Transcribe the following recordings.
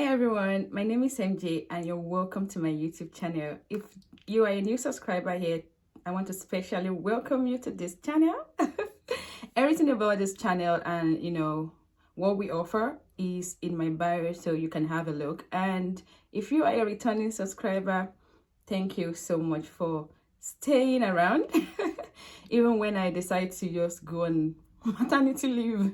everyone, my name is MJ and you're welcome to my YouTube channel. If you are a new subscriber here, I want to specially welcome you to this channel. Everything about this channel and what we offer is in my bio, so you can have a look. And if you are a returning subscriber, thank you so much for staying around even when I decide to just go on maternity leave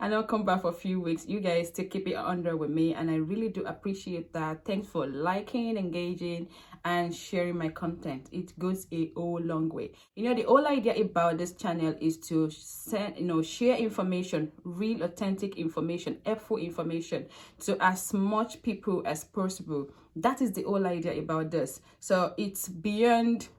and I'll come back for a few weeks. You guys still keep it under with me, and I really do appreciate that. Thanks for liking, engaging, and sharing my content. It goes a whole long way. The whole idea about this channel is to share information, real authentic information, helpful information to as much people as possible. That is the whole idea about this. So it's beyond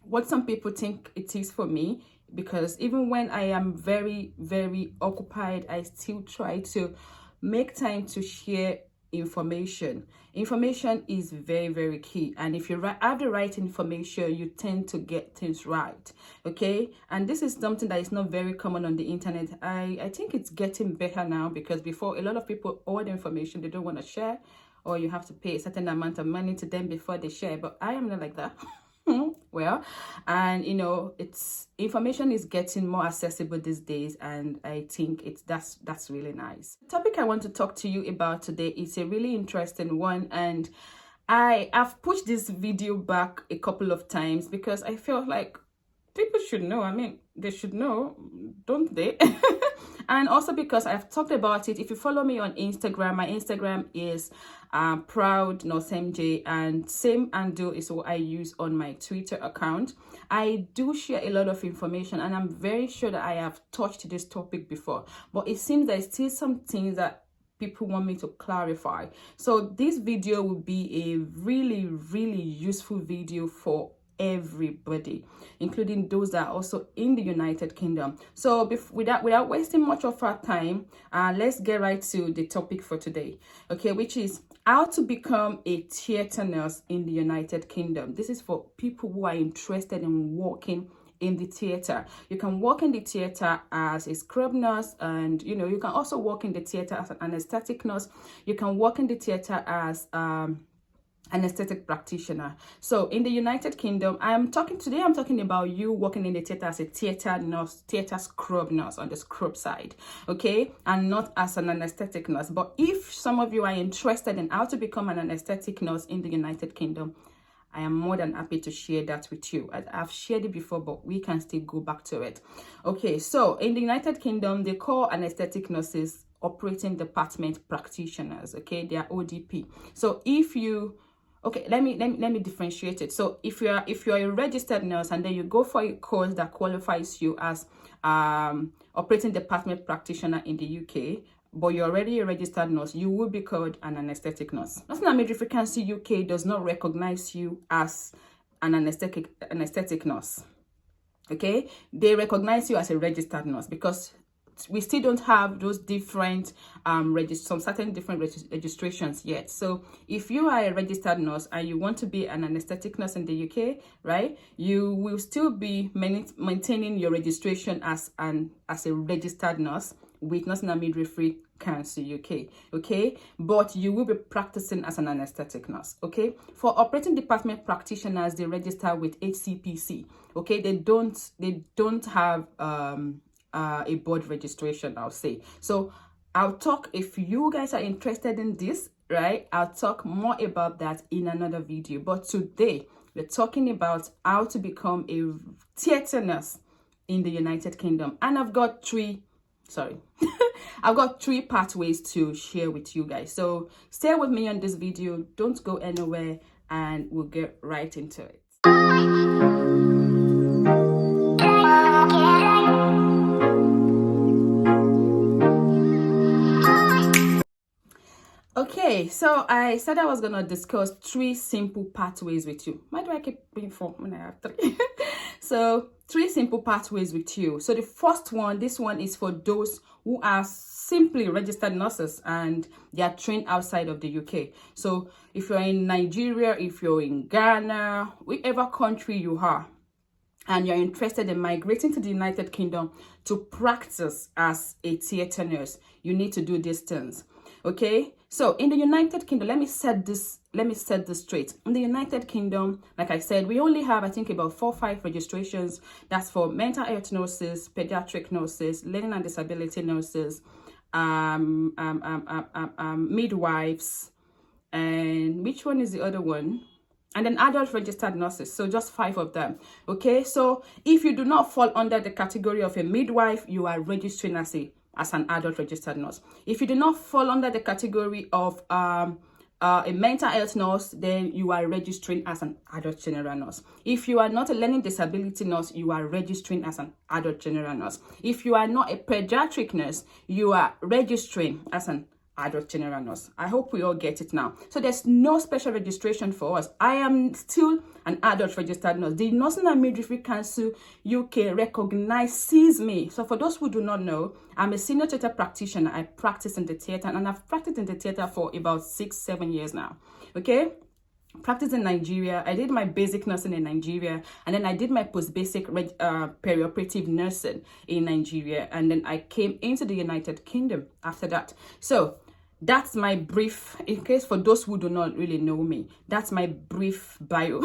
what some people think it is for me, because even when I am very, very occupied, I still try to make time to share information. Information is very, very key, and if you have the right information, you tend to get things right. Okay, and this is something that is not very common on the internet. I think it's getting better now, because before, a lot of people, all the information they don't want to share, or you have to pay a certain amount of money to them before they share. But I am not like that. Well, and it's information is getting more accessible these days, and I think that's really nice. The topic I want to talk to you about today is a really interesting one, and I've pushed this video back a couple of times because I felt like people should know. I mean, they should know, don't they? And also because I've talked about it. If you follow me on Instagram, my Instagram is Proud Nurse MJ, and same handle is what I use on my Twitter account. I do share a lot of information, and I'm very sure that I have touched this topic before, but it seems there's still some things that people want me to clarify. So this video will be a really, really useful video for everybody, including those that are also in the United Kingdom. So without wasting much of our time, let's get right to the topic for today, okay, which is how to become a theatre nurse in the United Kingdom. This is for people who are interested in working in the theatre. You can work in the theatre as a scrub nurse, and you can also work in the theatre as an anesthetic nurse. You can work in the theatre as anesthetic practitioner. So in the United Kingdom, I'm talking about you working in the theatre as a theatre nurse, theatre scrub nurse on the scrub side, okay, and not as an anesthetic nurse. But if some of you are interested in how to become an anesthetic nurse in the United Kingdom, I am more than happy to share that with you. I've shared it before, but we can still go back to it. Okay, so in the United Kingdom, they call anesthetic nurses operating department practitioners. Okay, they are ODP. So if you let me differentiate it. So if you're a registered nurse and then you go for a course that qualifies you as operating department practitioner in the UK, but you're already a registered nurse, you will be called an anesthetic nurse. National Midwifery Council UK does not recognize you as an anesthetic nurse. Okay, they recognize you as a registered nurse, because we still don't have those different some certain different registrations yet. So if you are a registered nurse and you want to be an anesthetic nurse in the UK, right, you will still be maintaining your registration as a registered nurse with National Midwifery Council UK, okay, but you will be practicing as an anesthetic nurse. Okay, for operating department practitioners, they register with HCPC. Okay, they don't have a board registration, I'll say. So I'll talk, if you guys are interested in this, right, I'll talk more about that in another video. But today we're talking about how to become a theatre nurse in the United Kingdom, and I've got three pathways to share with you guys. So stay with me on this video, don't go anywhere, and we'll get right into it. Okay, so I said I was going to discuss three simple pathways with you. Why do I keep being four when I have three? So, three simple pathways with you. So, the first one, this one is for those who are simply registered nurses and they are trained outside of the UK. So, if you're in Nigeria, if you're in Ghana, whichever country you are, and you're interested in migrating to the United Kingdom to practice as a theatre nurse, you need to do these things. Okay, so in the United Kingdom, let me set this straight. In the United Kingdom, like I said, we only have, I think, about 4 or 5 registrations. That's for mental health nurses, pediatric nurses, learning and disability nurses, midwives, and which one is the other one? And then adult registered nurses. So just 5 of them. Okay, so if you do not fall under the category of a midwife, you are registering as an adult registered nurse. If you do not fall under the category of a mental health nurse, then you are registering as an adult general nurse. If you are not a learning disability nurse, you are registering as an adult general nurse. If you are not a pediatric nurse, you are registering as an adult general nurse. I hope we all get it now. So there's no special registration for us. I am still an adult registered nurse. The Nursing and Midwifery Council UK recognizes me. So for those who do not know, I'm a senior theatre practitioner. I practice in the theatre, and I've practiced in the theatre for about 6-7 years now. Okay, practice in Nigeria. I did my basic nursing in Nigeria, and then I did my post-basic perioperative nursing in Nigeria, and then I came into the United Kingdom after that. So that's my brief, in case for those who do not really know me, that's my brief bio.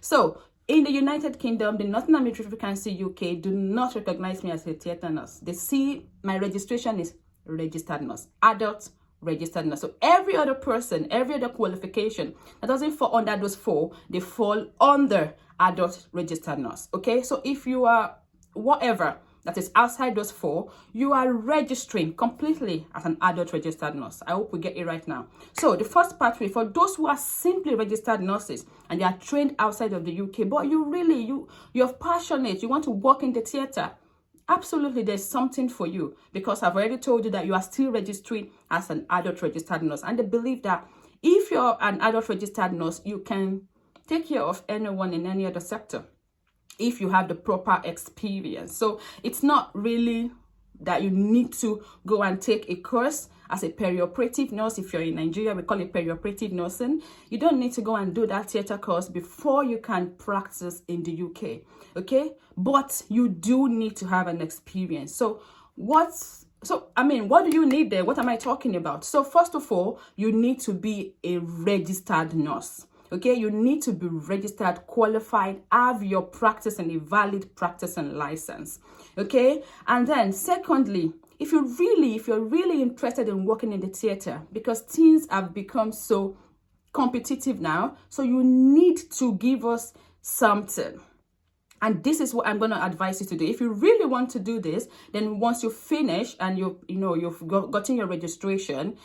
So in the United Kingdom, the Nursing and Midwifery Council UK do not recognize me as a theatre nurse. They see my registration is registered nurse, adult registered nurse. So every other person, every other qualification that doesn't fall under those 4, they fall under adult registered nurse. Okay, so if you are whatever that is outside those 4, you are registering completely as an adult registered nurse. I hope we get it right now. So the first pathway for those who are simply registered nurses and they are trained outside of the UK, but you're passionate, you want to work in the theatre, absolutely, there's something for you, because I've already told you that you are still registering as an adult registered nurse, and they believe that if you're an adult registered nurse, you can take care of anyone in any other sector if you have the proper experience. So it's not really that you need to go and take a course as a perioperative nurse. If you're in Nigeria, we call it perioperative nursing. You don't need to go and do that theatre course before you can practice in the UK, okay? But you do need to have an experience. So what do you need there? What am I talking about? So first of all, you need to be a registered nurse. Okay, you need to be registered, qualified, have your practice and a valid practice and license. Okay, and then secondly, if you're really interested in working in the theatre, because things have become so competitive now, so you need to give us something. And this is what I'm going to advise you to do. If you really want to do this, then once you finish and you've gotten your registration,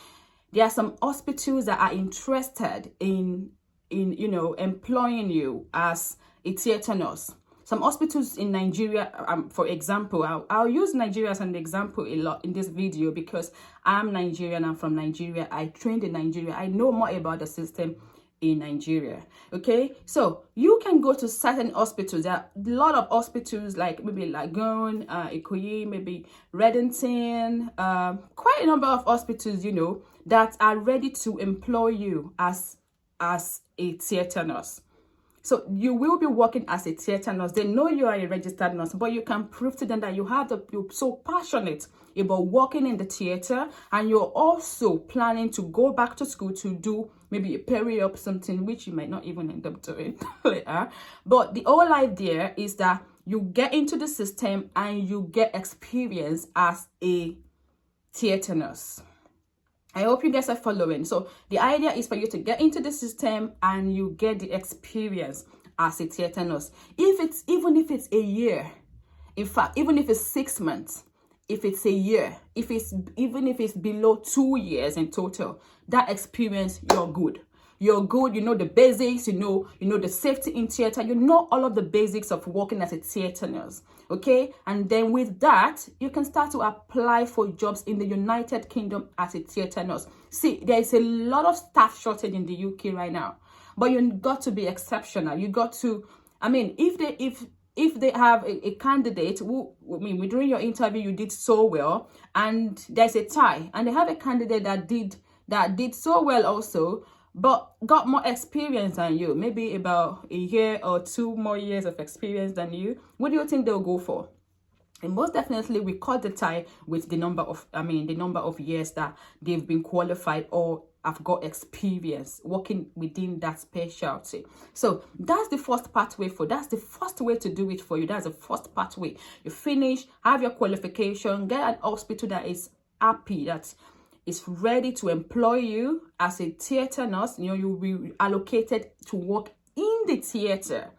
there are some hospitals that are interested in employing you as a theatre nurse. Some hospitals in Nigeria, for example, I'll use Nigeria as an example a lot in this video because I'm Nigerian, I'm from Nigeria, I trained in Nigeria, I know more about the system in Nigeria. Okay, so you can go to certain hospitals. There are a lot of hospitals like maybe Lagoon, Ikoyi, maybe Reddington, quite a number of hospitals, that are ready to employ you as a theatre nurse. So you will be working as a theatre nurse. They know you are a registered nurse, but you can prove to them that you're so passionate about working in the theatre, and you're also planning to go back to school to do maybe a peri-op, something which you might not even end up doing later. But the whole idea is that you get into the system and you get experience as a theatre nurse. I hope you guys are following. So the idea is for you to get into the system and you get the experience as a theatre nurse. Even if it's a year, in fact, even if it's 6 months, if it's a year, even if it's below 2 years in total, that experience, you're good. You're good, you know the basics, you know the safety in theatre, you know all of the basics of working as a theatre nurse, okay? And then with that, you can start to apply for jobs in the United Kingdom as a theatre nurse. See, there is a lot of staff shortage in the UK right now, but you got to be exceptional. You got to, if they have a candidate who, during your interview you did so well, and there's a tie, and they have a candidate that did so well also, but got more experience than you, maybe about a year or 2 more years of experience than you, what do you think they'll go for? And most definitely we cut the tie with the number of years that they've been qualified or have got experience working within that specialty. So that's the first pathway that's the first way to do it for you. That's the first pathway. You finish, have your qualification, get an hospital that is happy, that is ready to employ you as a theater nurse. You will be allocated to work in the theater.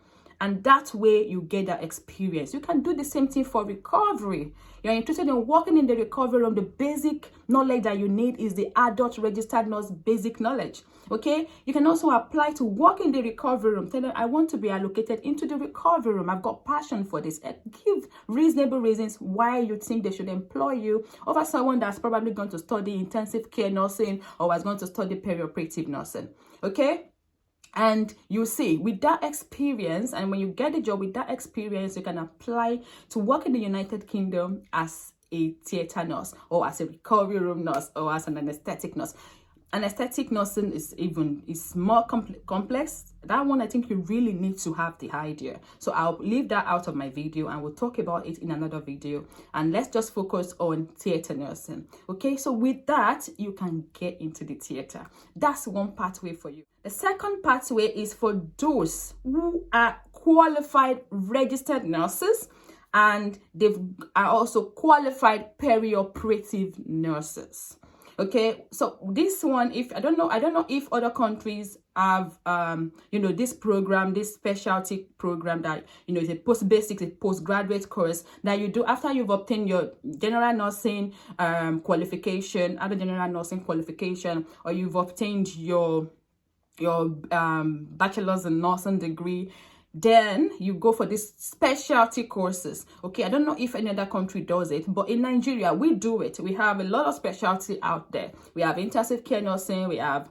And that way you get that experience. You can do the same thing for recovery. You're interested in working in the recovery room. The basic knowledge that you need is the adult registered nurse basic knowledge. Okay, you can also apply to work in the recovery room. Tell them, I want to be allocated into the recovery room. I've got passion for this. Give reasonable reasons why you think they should employ you over someone that's probably going to study intensive care nursing or was going to study perioperative nursing. Okay. And you see, with that experience, and when you get the job with that experience, you can apply to work in the United Kingdom as a theater nurse or as a recovery room nurse or as an anesthetic nurse. Anesthetic nursing is more complex. That one, I think you really need to have the idea. So I'll leave that out of my video and we'll talk about it in another video. And let's just focus on theater nursing. Okay, so with that, you can get into the theater. That's one pathway for you. The second pathway is for those who are qualified registered nurses and they are also qualified perioperative nurses. Okay, so this one, I don't know if other countries have this program, this specialty program that is a post-basic, a postgraduate course that you do after you've obtained your general nursing qualification, other general nursing qualification, or you've obtained your bachelor's in nursing degree. Then you go for these specialty courses. Okay, I don't know if any other country does it, but in Nigeria, we do it. We have a lot of specialty out there. We have intensive care nursing, we have,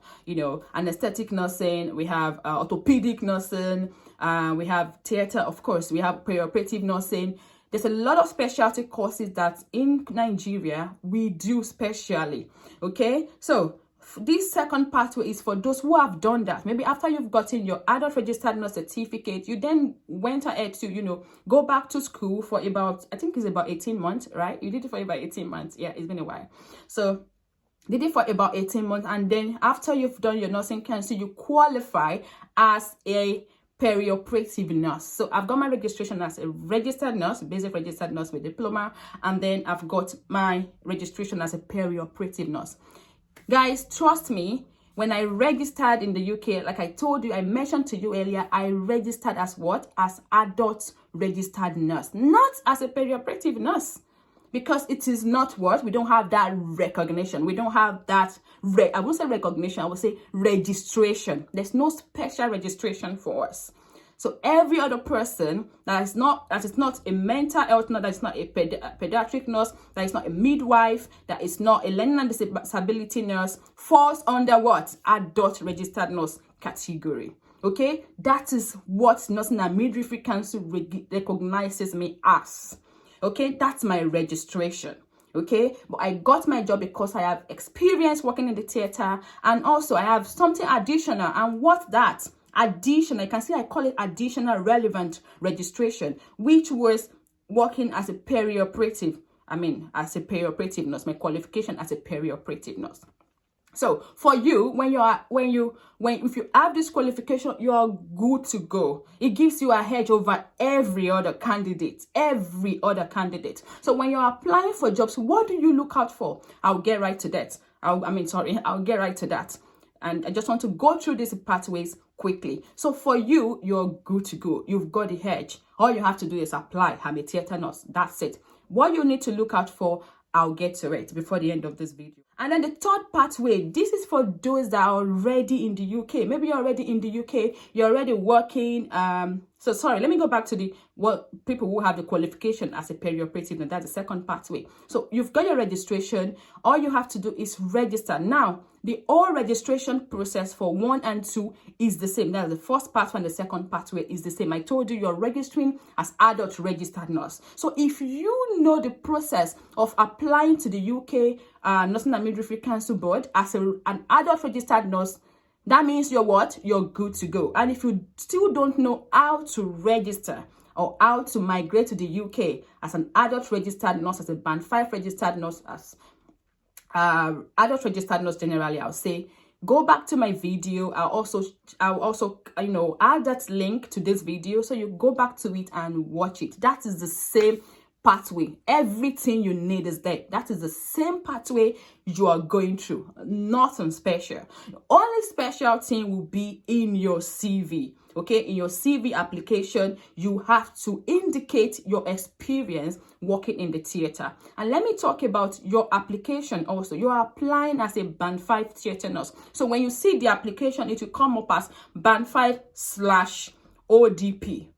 anesthetic nursing, we have orthopedic nursing, we have theater, of course, we have perioperative nursing. There's a lot of specialty courses that in Nigeria, we do specially. Okay, so this second pathway is for those who have done that. Maybe after you've gotten your adult registered nurse certificate, you then went ahead to, go back to school for about, I think it's about 18 months, right? You did it for about 18 months. Yeah, it's been a while. So did it for about 18 months. And then after you've done your nursing council, you qualify as a perioperative nurse. So I've got my registration as a registered nurse, basic registered nurse with diploma. And then I've got my registration as a perioperative nurse. Guys, trust me, when I registered in the UK, like I told you, I mentioned to you earlier, I registered as what? As adult registered nurse, not as a perioperative nurse. Because it is not what? We don't have that recognition. We don't have that, I won't say recognition, I would say registration. There's no special registration for us. So every other person that is not a mental health nurse, that is not a pediatric nurse, that is not a midwife, that is not a learning and disability nurse, falls under what? Adult registered nurse category. Okay, that is what Nursing and Midwifery Council recognizes me as. Okay, that's my registration. Okay, but I got my job because I have experience working in the theater, and also I have something additional. And what's that? Additional, I can see I call it additional relevant registration, which was working as a perioperative. As a perioperative nurse, my qualification as a perioperative nurse. So for you, if you have this qualification, you are good to go. It gives you a hedge over every other candidate. So when you're applying for jobs, what do you look out for? I'll get right to that. I'll get right to that. And I just want to go through these pathways quickly. So for you, you're good to go. You've got the hedge. All you have to do is apply. I'm a theater nurse. That's it. What you need to look out for, I'll get to it before the end of this video. And then the third pathway, this is for those that are already in the UK. Maybe you're already in the UK, you're already working. Let me go back to people who have the qualification as a perioperative, and that's the second pathway. So you've got your registration. All you have to do is register. Now, the whole registration process for 1 and 2 is the same. That's the first pathway and the second pathway is the same. I told you you're registering as adult registered nurse. So if you know the process of applying to the UK Nursing and Midwifery Council Board as an adult registered nurse, that means you're what? You're good to go. And if you still don't know how to register, or how to migrate to the UK as an adult registered nurse, as a band 5 registered nurse, as adult registered nurse generally, I'll say, go back to my video. I'll also add that link to this video, so you go back to it and watch it. That is the same pathway. Everything you need is there. That is the same pathway you are going through. Nothing special. The only special thing will be in your CV. Okay, in your CV application, you have to indicate your experience working in the theater. And let me talk about your application also. You are applying as a band 5 theater nurse. So when you see the application, it will come up as band 5/ODP.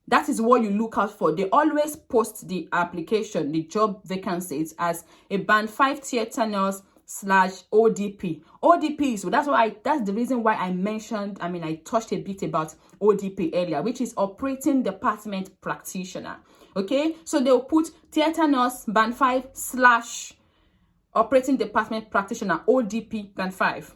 That is what you look out for. They always post the application, the job vacancies, as a band 5 theater nurse /ODP. ODP, so that's the reason why I touched a bit about ODP earlier, which is operating department practitioner. Okay, so they'll put theater nurse band 5/ operating department practitioner, ODP band 5.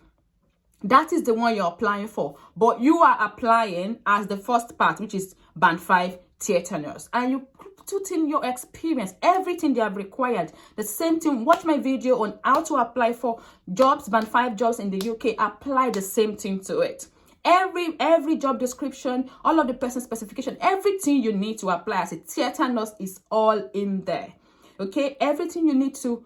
That is the one you're applying for, but you are applying as the first part, which is band 5 theater nurse, and you put in your experience, everything they have required. The same thing. Watch my video on how to apply for jobs, band 5 jobs in the UK. Apply the same thing to it. Every job description, all of the person specification, everything you need to apply as a theater nurse is all in there. Okay, everything you need to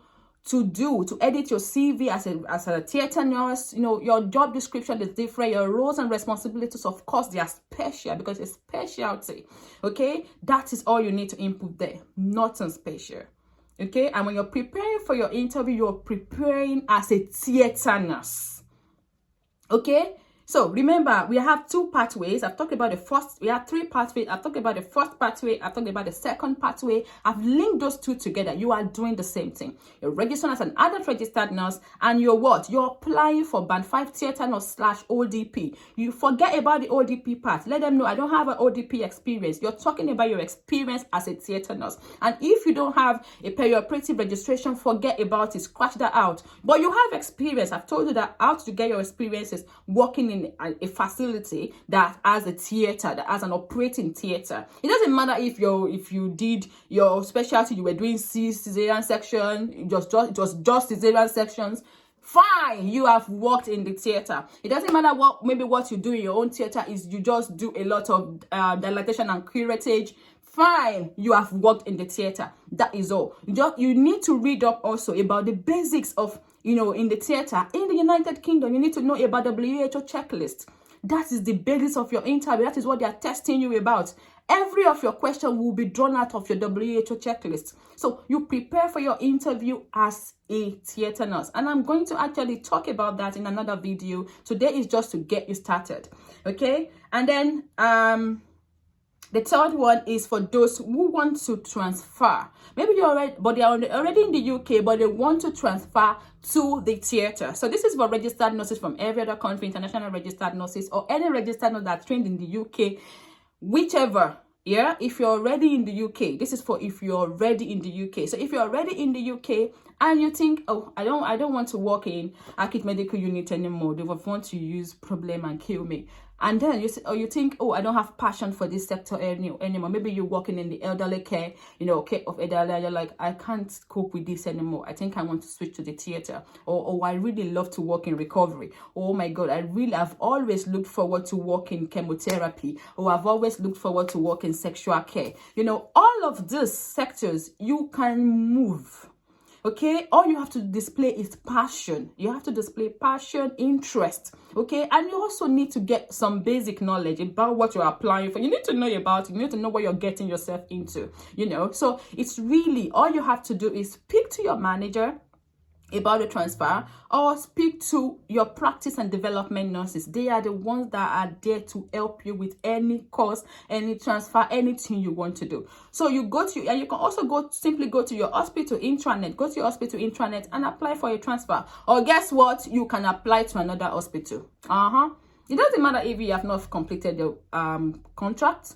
edit your CV as a theater nurse. Your job description is different. Your roles and responsibilities, of course, they are special because it's specialty. Okay, that is all you need to input there. Nothing special. Okay, and when you're preparing for your interview, you're preparing as a theater nurse. Okay, so remember, we have 2 pathways. I've talked about the first. We have 3 pathways. I've talked about the first pathway. I've talked about the second pathway. I've linked those 2 together. You are doing the same thing. You're registered as an adult registered nurse, and you're what? You're applying for band 5 theater nurse /ODP. You forget about the ODP part. Let them know I don't have an ODP experience. You're talking about your experience as a theater nurse. And if you don't have a perioperative registration, forget about it. Scratch that out. But you have experience. I've told you that how to get your experiences working in a facility that has a theater, that has an operating theater. It doesn't matter if you did your specialty, you were doing cesarean section, it was just cesarean sections. Fine, you have worked in the theater. It doesn't matter what you do in your own theater is you just do a lot of dilatation and curettage. Fine, you have worked in the theater. That is all. You need to read up also about the basics of, in the theater. In the United Kingdom, you need to know about the WHO checklist. That is the basis of your interview. That is what they are testing you about. Every of your question will be drawn out of your WHO checklist. So you prepare for your interview as a theater nurse. And I'm going to actually talk about that in another video. Today is just to get you started. Okay? And then the third one is for those who want to transfer. Maybe they are already in the UK, but they want to transfer to the theater. So this is for registered nurses from every other country, international registered nurses, or any registered nurse that trained in the UK, whichever. Yeah, if you're already in the UK, this is for if you're already in the UK. So if you're already in the UK and you think, oh, I don't want to work in acute medical unit anymore, they would want to use problem and kill me. And then you think, oh, I don't have passion for this sector anymore. Maybe you're working in the elderly care, care of elderly, and you're like, I can't cope with this anymore. I think I want to switch to the theater. Or I really love to work in recovery. Oh my God, I've always looked forward to work in chemotherapy. Or I've always looked forward to work in sexual care. All of these sectors, you can move. Okay, all you have to display is passion. You have to display passion, interest. Okay, and you also need to get some basic knowledge about what you're applying for. You need to know about it. You need to know what you're getting yourself into. So it's really all you have to do is speak to your manager about the transfer, or speak to your practice and development nurses. They are the ones that are there to help you with any course, any transfer, anything you want to do. So you can also simply go to your hospital intranet, and apply for a transfer. Or guess what? You can apply to another hospital. It doesn't matter if you have not completed the contract.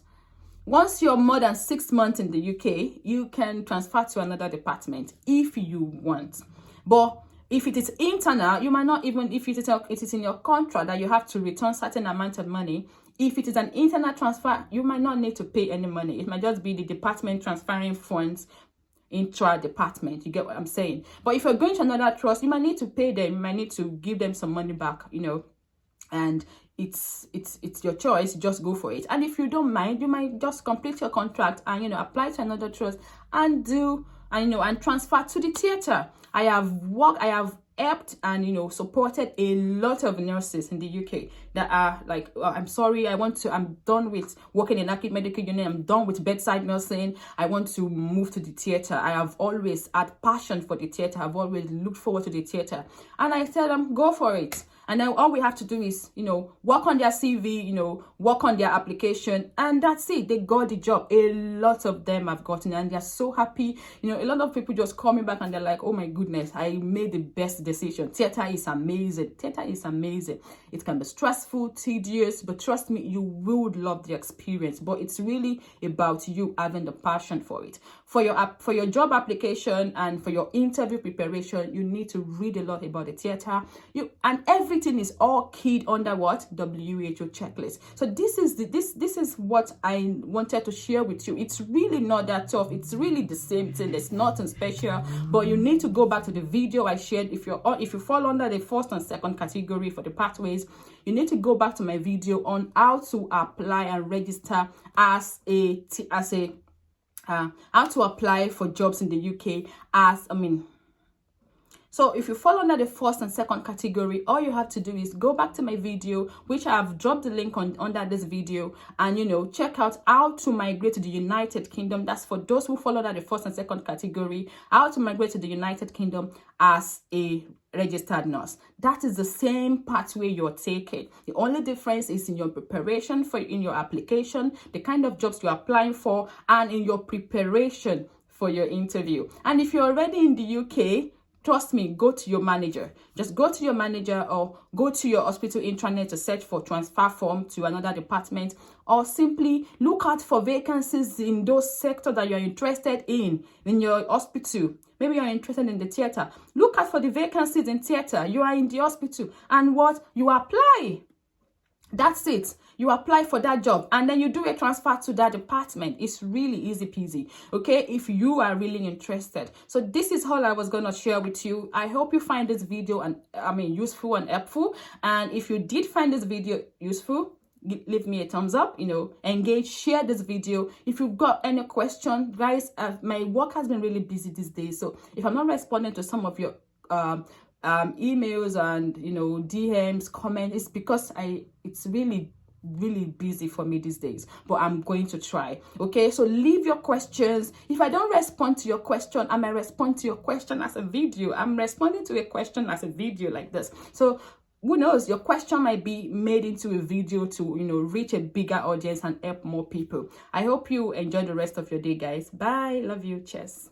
Once you're more than 6 months in the UK, you can transfer to another department if you want. But if it is internal, you might not even, if it is in your contract that you have to return certain amount of money. If it is an internal transfer, you might not need to pay any money. It might just be the department transferring funds intra-department. You get what I'm saying? But if you're going to another trust, you might need to pay them. You might need to give them some money back, you know, and it's your choice. Just go for it. And if you don't mind, you might just complete your contract and, you know, apply to another trust and and transfer to the theater. I have helped and, you know, supported a lot of nurses in the UK that are like, I'm sorry, I'm done with working in acute medical unit, I'm done with bedside nursing, I want to move to the theater. I have always had passion for the theater, I've always looked forward to the theater, and I tell them, go for it. And then all we have to do is, you know, work on their CV, you know, work on their application, and that's it. They got the job. A lot of them have gotten it, and they're so happy. You know, a lot of people just call me back and they're like, oh my goodness, I made the best decision. Theater is amazing. Theater is amazing. It can be stressful, tedious, but trust me, you will love the experience. But it's really about you having the passion for it. For your job application and for your interview preparation, you need to read a lot about the theater. And everything is all keyed under what? WHO checklist. So this is what I wanted to share with you. It's really not that tough. It's really the same thing. There's nothing special, but you need to go back to the video I shared. If you fall under the first and second category for the pathways, you need to go back to my video on how to apply and register how to apply for jobs in the UK So if you fall under the first and second category, all you have to do is go back to my video, which I have dropped the link under this video, and, you know, check out how to migrate to the United Kingdom. That's for those who fall under the first and second category, how to migrate to the United Kingdom as a registered nurse. That is the same pathway you're taking. The only difference is in your preparation in your application, the kind of jobs you're applying for, and in your preparation for your interview. And if you're already in the UK, trust me, go to your manager. Just go to your manager or go to your hospital intranet to search for transfer form to another department, or simply look out for vacancies in those sectors that you're interested in your hospital. Maybe you're interested in the theater. Look out for the vacancies in theater. You are in the hospital, and what? You apply. That's it. You apply for that job and then you do a transfer to that department. It's really easy peasy, okay, if you are really interested. So this is all I was going to share with you. I hope you find this video useful and helpful. And if you did find this video useful, leave me a thumbs up, you know, engage, share this video. If you've got any question, guys, my work has been really busy these days, so if I'm not responding to some of your emails and, you know, DMs, comments, it's because it's really busy for me these days, but I'm going to try. Okay, so leave your questions. If I don't respond to your question, I might respond to your question as a video. I'm responding to a question as a video like this. So who knows, your question might be made into a video to, you know, reach a bigger audience and help more people. I hope you enjoy the rest of your day, guys. Bye. Love you. Cheers.